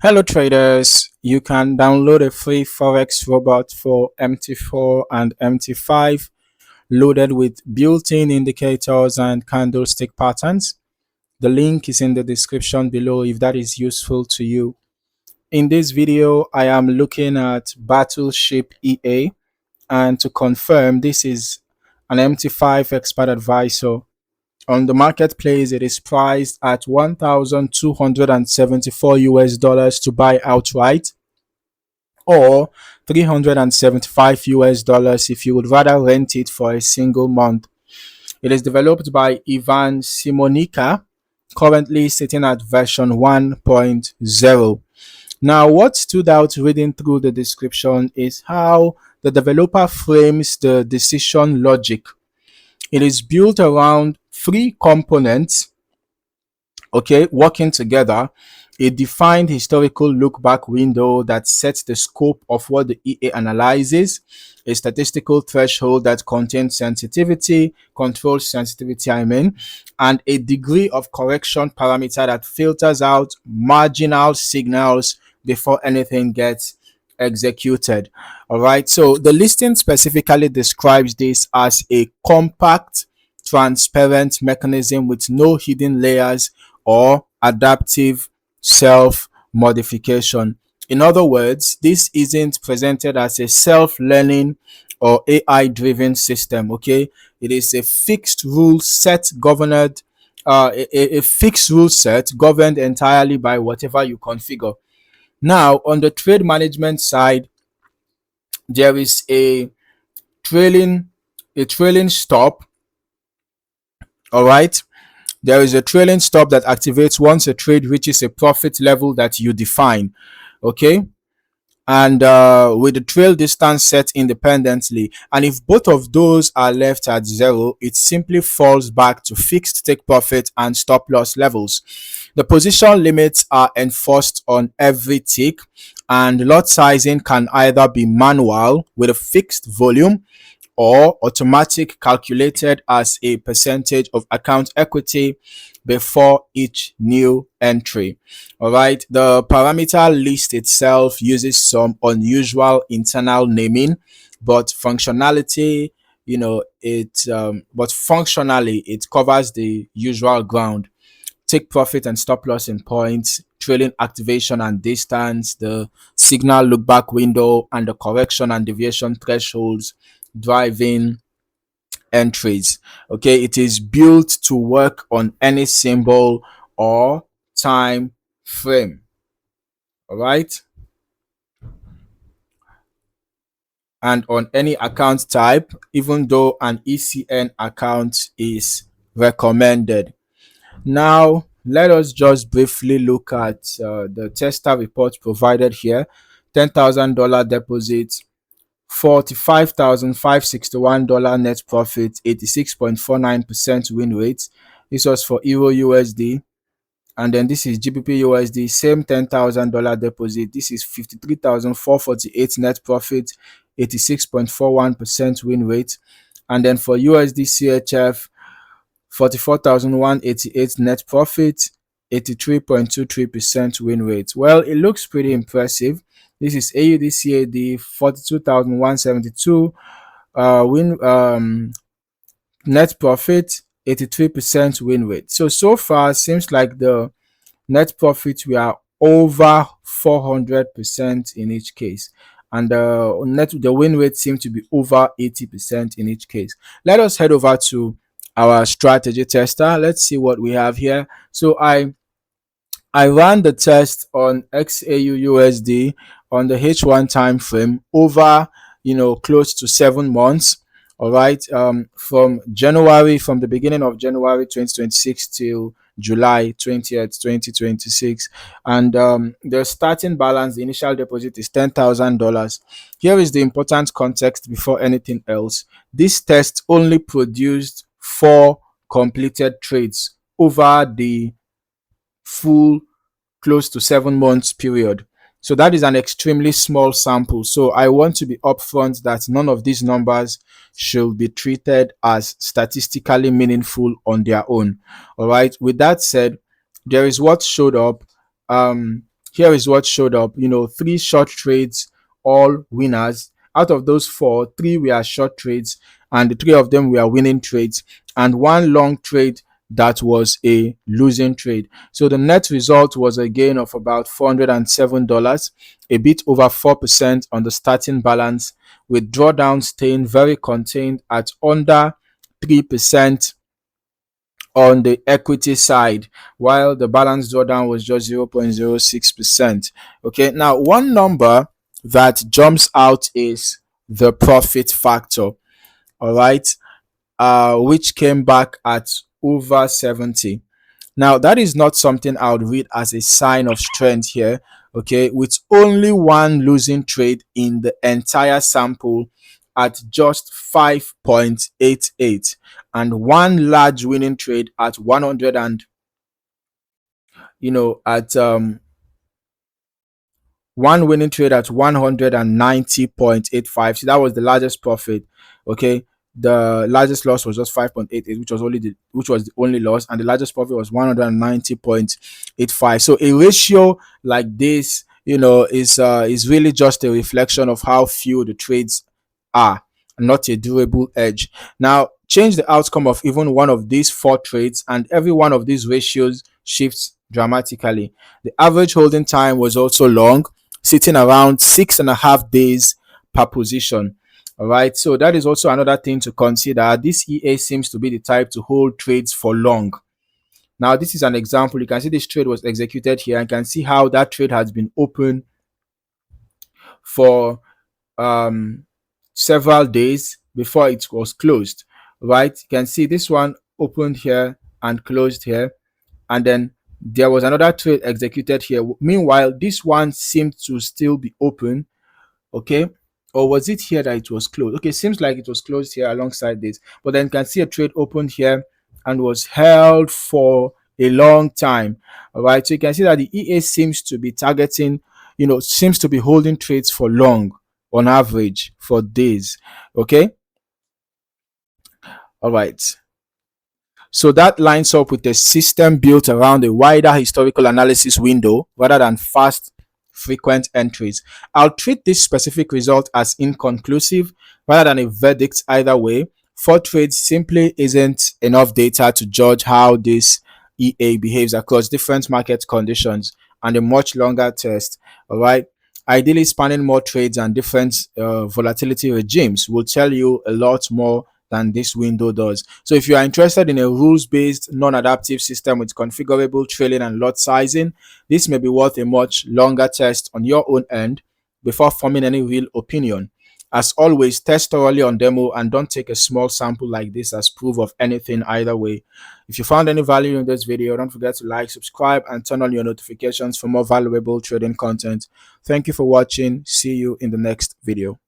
Hello traders, you can download a free Forex robot for MT4 and MT5 loaded with built-in indicators and candlestick patterns. The link is in the description below if that is useful to you. In this video, I am looking at Battleship EA, and to confirm, this is an MT5 Expert Advisor. On the marketplace, it is priced at 1,274 US dollars to buy outright, or 375 US dollars if you would rather rent it for a single month. It is developed by Ivan Simonica, currently sitting at version 1.0. Now, what stood out reading through the description is how the developer frames the decision logic. It is built around three components, okay, working together: a defined historical look back window that sets the scope of what the EA analyzes, a statistical threshold that contains sensitivity, controls sensitivity, and a degree of correction parameter that filters out marginal signals before anything gets executed. All right, so the listing specifically describes this as a compact, transparent mechanism with no hidden layers or adaptive self modification. In other words, this isn't presented as a self-learning or AI driven system. Okay, it is a fixed rule set governed a fixed rule set governed entirely by whatever you configure. Now, on the trade management side, there is a trailing stop. All right, there is a trailing stop that activates once a trade reaches a profit level that you define. Okay, and with the trail distance set independently, and if both of those are left at zero, it simply falls back to fixed take profit and stop loss levels. The position limits are enforced on every tick, and lot sizing can either be manual with a fixed volume or automatic, calculated as a percentage of account equity before each new entry. All right, the parameter list itself uses some unusual internal naming, but functionality, but functionally it covers the usual ground: take profit and stop loss in points, trailing activation and distance, the signal look back window, and the correction and deviation thresholds driving entries. Okay, it is built to work on any symbol or time frame. All right, and on any account type, even though an ECN account is recommended. Now, let us just briefly look at the tester report provided here. $10,000 deposit, $45,561 net profit, 86.49% win rate. This was for Euro USD. And then this is GBP USD, same $10,000 deposit. This is 53,448 net profit, 86.41% win rate. And then for USD CHF, 44,188 net profit, 83.23% win rate. Well, it looks pretty impressive. This is AUD CAD, 42,172 net profit, 83% win rate. So far seems like the net profit we are over 400% in each case, and the win rate seems to be over 80% in each case. Let us head over to our strategy tester. Let's see what we have here. So I ran the test on XAUUSD on the H1 time frame over close to 7 months. All right, from the beginning of January 2026 till July 20th, 2026. And the starting balance, the initial deposit, is $10,000. Here is the important context before anything else. This test only produced 4 completed trades over the full close to 7 months period. So that is an extremely small sample. So I want to be upfront that none of these numbers should be treated as statistically meaningful on their own. All right. With that said, there is what showed up. here is what showed up. 3 short trades, all winners. Out of those 4, 3 were short trades, and the 3 of them were winning trades, and 1 long trade that was a losing trade. So the net result was a gain of about $407, a bit over 4% on the starting balance, with drawdown staying very contained at under 3% on the equity side, while the balance drawdown was just 0.06%. Okay, now one number that jumps out is the profit factor, all right, which came back at over 70. Now, that is not something I would read as a sign of strength here, okay, with only 1 losing trade in the entire sample at just 5.88, and 1 large winning trade at 100 and at 1 winning trade at 190.85. So that was the largest profit. Okay, the largest loss was just 5.88, which was the only loss, and the largest profit was 190.85. So a ratio like this, is really just a reflection of how few the trades are, not a durable edge. Now, change the outcome of even one of these 4 trades, and every one of these ratios shifts dramatically. The average holding time was also long, sitting around 6.5 days per position. All right, so that is also another thing to consider. This EA seems to be the type to hold trades for long. Now, this is an example. You can see this trade was executed here, and you can see how that trade has been open for several days before it was closed. Right, you can see this one opened here and closed here, and then there was another trade executed here. Meanwhile, this one seemed to still be open. Okay, or was it here that it was closed? Okay, seems like it was closed here alongside this, but then you can see a trade opened here and was held for a long time. All right, so you can see that the EA seems to be targeting, seems to be holding trades for long, on average for days. Okay, all right. So that lines up with a system built around a wider historical analysis window rather than fast, frequent entries. I'll treat this specific result as inconclusive rather than a verdict either way. 4 trades simply isn't enough data to judge how this EA behaves across different market conditions and a much longer test. All right. Ideally, spanning more trades and different volatility regimes will tell you a lot more than this window does. So if you are interested in a rules-based non-adaptive system with configurable trailing and lot sizing, this may be worth a much longer test on your own end before forming any real opinion. As always, test thoroughly on demo and don't take a small sample like this as proof of anything either way. If you found any value in this video, don't forget to like, subscribe, and turn on your notifications for more valuable trading content. Thank you for watching. See you in the next video.